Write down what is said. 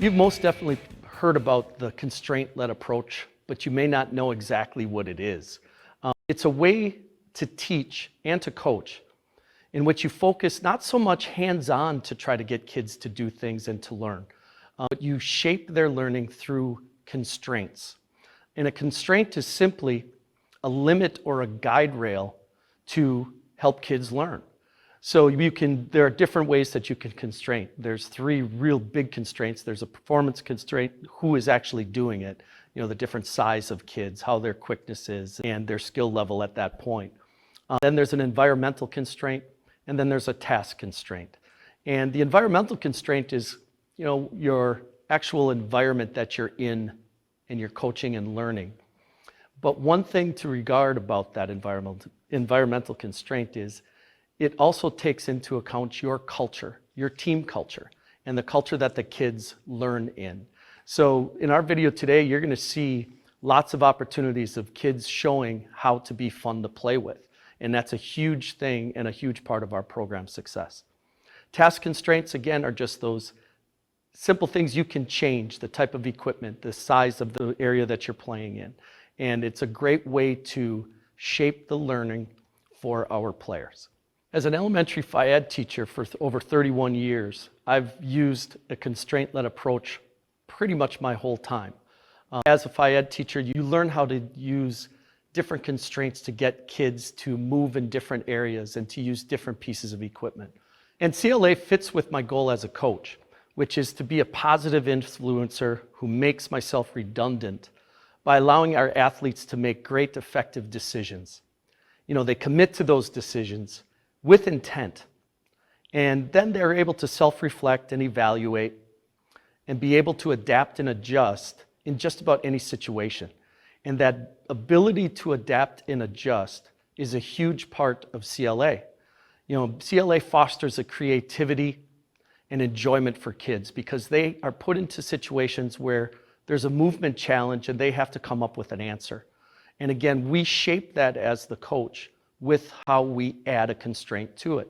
You've most definitely heard about the constraint-led approach, but you may not know exactly what it is. It's a way to teach and to coach in which you focus not so much hands-on to try to get kids to do things and to learn, but you shape their learning through constraints. And a constraint is simply a limit or a guide rail to help kids learn. So there are different ways that you can constrain. There's three real big constraints. There's a performance constraint, who is actually doing it, the different size of kids, how their quickness is, and their skill level at that point. Then there's an environmental constraint, and then there's a task constraint. And the environmental constraint is, your actual environment that you're in and you're coaching and learning. But one thing to regard about that environmental constraint is it also takes into account your culture, your team culture, and the culture that the kids learn in. So in our video today, you're going to see lots of opportunities of kids showing how to be fun to play with. And that's a huge thing and a huge part of our program success. Task constraints, again, are just those simple things you can change, the type of equipment, the size of the area that you're playing in. And it's a great way to shape the learning for our players. As an elementary Phy-Ed teacher for over 31 years, I've used a constraint-led approach pretty much my whole time. As a Phy-Ed teacher, you learn how to use different constraints to get kids to move in different areas and to use different pieces of equipment. And CLA fits with my goal as a coach, which is to be a positive influencer who makes myself redundant by allowing our athletes to make great, effective decisions. They commit to those decisions with intent, and then they're able to self-reflect and evaluate and be able to adapt and adjust in just about any situation. And that ability to adapt and adjust is a huge part of CLA. CLA fosters a creativity and enjoyment for kids because they are put into situations where there's a movement challenge and they have to come up with an answer. And again, we shape that as the coach with how we add a constraint to it.